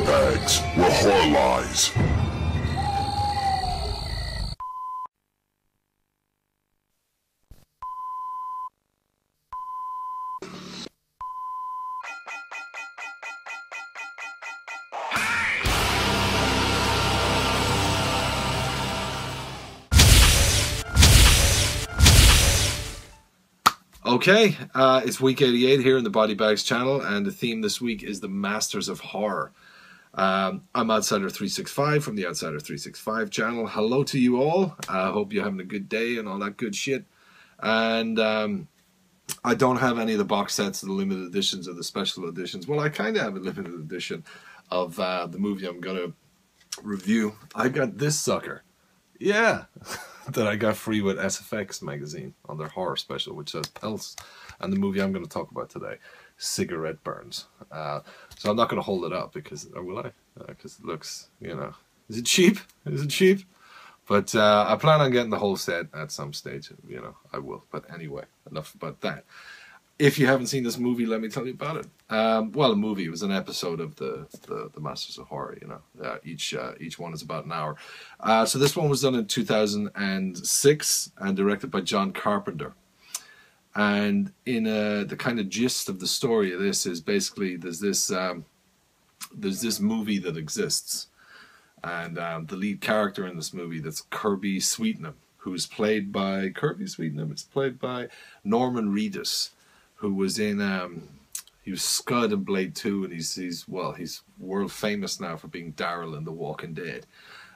bags where horror lies. Okay, it's week 88 here in the Body Bags channel, and the theme this week is the Masters of Horror. I'm OUTSIDER365 from the OUTSIDER365 channel. Hello to you all. I hope you're having a good day and all that good shit. And I don't have any of the box sets, the limited editions, or the special editions. Well, I kind of have a limited edition of the movie I'm going to review. I got this sucker. Yeah, that I got free with SFX magazine on their horror special, which says Pulse, and the movie I'm going to talk about today, Cigarette Burns. So I'm not going to hold it up because, or will I? Because it looks, you know, is it cheap? Is it cheap? But I plan on getting the whole set at some stage. You know, I will. But anyway, enough about that. If you haven't seen this movie, let me tell you about it. Well, a movie. It was an episode of the Masters of Horror. You know, each one is about an hour. So this one was done in 2006 and directed by John Carpenter. And in the kind of gist of the story of this is basically there's this movie that exists, and the lead character in this movie, that's Kirby Sweetnam, who's played by It's played by Norman Reedus, who was in he was Scud in Blade 2, and he's world famous now for being Daryl in The Walking Dead.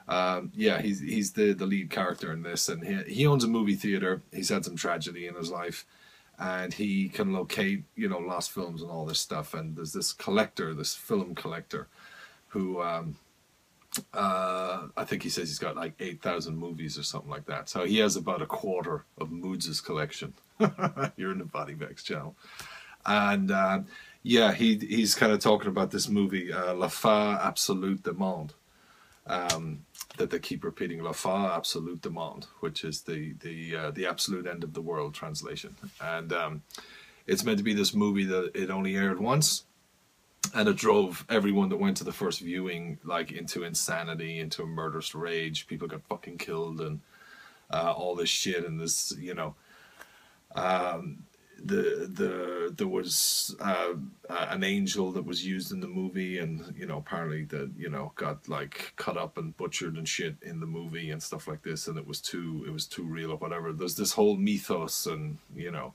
Yeah, he's the lead character in this, and he owns a movie theater. He's had some tragedy in his life, and he can locate, you know, lost films and all this stuff. And there's this collector, this film collector, who I think he says he's got like 8,000 movies or something like that. So he has about a quarter of MOODZ's collection. You're in the Body Bags channel. And yeah, he's kind of talking about this movie, La Fin Absolute du Monde, that they keep repeating, La Fin Absolute du Monde, which is the absolute end of the world translation. And it's meant to be this movie that it only aired once, and it drove everyone that went to the first viewing like into insanity, into a murderous rage. People got fucking killed and all this shit. And this, you know, there was an angel that was used in the movie, and you know, apparently that, you know, got like cut up and butchered and shit in the movie and stuff like this, and it was too real or whatever. There's this whole mythos and, you know,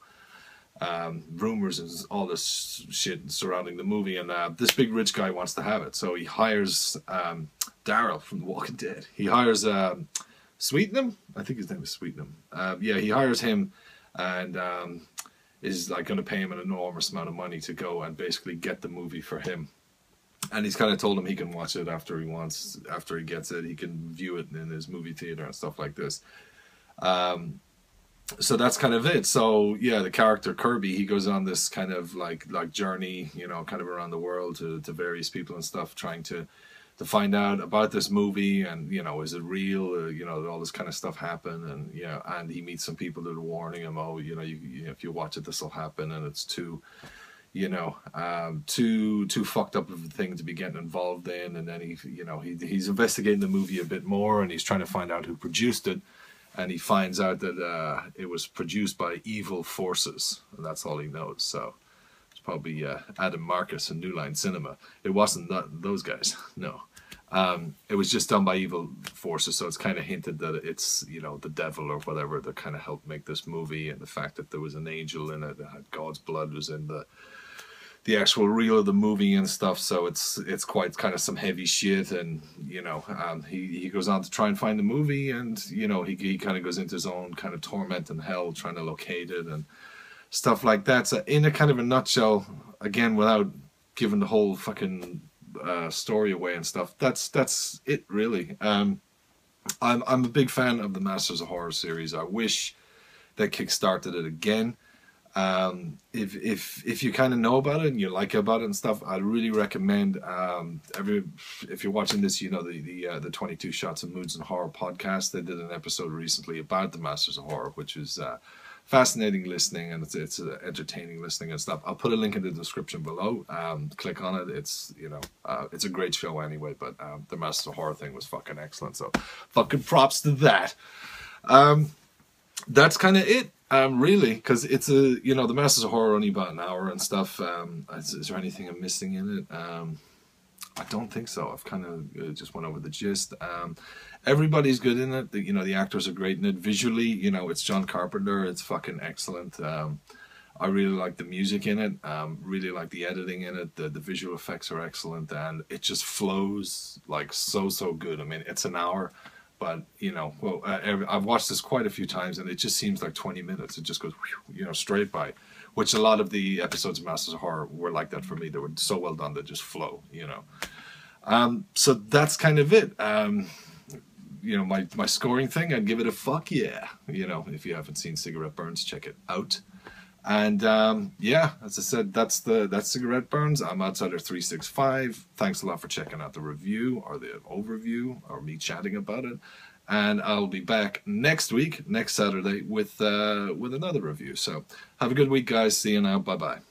rumors and all this shit surrounding the movie, and this big rich guy wants to have it, so he hires Daryl from The Walking Dead. He hires Sweetnam, I think his name is Sweetnam. Yeah, he hires him, and is like going to pay him an enormous amount of money to go and basically get the movie for him. And he's kind of told him he can watch it after he gets it. He can view it in his movie theater and stuff like this. So that's kind of it. So yeah, the character Kirby, he goes on this kind of like journey, you know, kind of around the world to various people and stuff, trying to find out about this movie, and, you know, is it real? You know, all this kind of stuff happen, and yeah, and he meets some people that are warning him, oh, you know, if you watch it, this will happen, and it's too, you know, too fucked up of a thing to be getting involved in. And then he's investigating the movie a bit more, and he's trying to find out who produced it. And he finds out that it was produced by evil forces, and that's all he knows. So it's probably Adam Marcus and New Line Cinema. It wasn't those guys, no. It was just done by evil forces, so it's kind of hinted that it's, you know, the devil or whatever that kind of helped make this movie, and the fact that there was an angel in it that had God's blood was in the actual reel of the movie and stuff. So it's quite kind of some heavy shit. And, you know, he goes on to try and find the movie, and, you know, he kind of goes into his own kind of torment and hell trying to locate it and stuff like that. So in a kind of a nutshell, again, without giving the whole fucking story away and stuff, that's it really. I'm a big fan of the Masters of Horror series. I wish they kickstarted it again. If you kind of know about it and you like about it and stuff, I'd really recommend, if you're watching this, you know, the 22 Shots of Moods and Horror podcast. They did an episode recently about the Masters of Horror, which is fascinating listening, and it's entertaining listening and stuff. I'll put a link in the description below. Click on it. It's, you know, it's a great show anyway, but the Masters of Horror thing was fucking excellent, so fucking props to that. That's kind of it, really, because it's a, you know, the Masters of Horror only about an hour and stuff. Is there anything I'm missing in it? I don't think so. I've kind of just went over the gist. Everybody's good in it. You know, the actors are great in it. Visually, you know, it's John Carpenter. It's fucking excellent. I really like the music in it. Really like the editing in it. The visual effects are excellent, and it just flows like so good. I mean, it's an hour, but you know, well, I've watched this quite a few times, and it just seems like 20 minutes. It just goes, you know, straight by. Which a lot of the episodes of Masters of Horror were like that for me. They were so well done, they just flow, you know. So that's kind of it. You know, my scoring thing, I'd give it a fuck yeah. You know, if you haven't seen Cigarette Burns, check it out. And yeah, as I said, that's Cigarette Burns. I'm OUTSIDER365. Thanks a lot for checking out the review or the overview or me chatting about it. And I'll be back next week, next Saturday, with another review. So have a good week, guys. See you now. Bye-bye.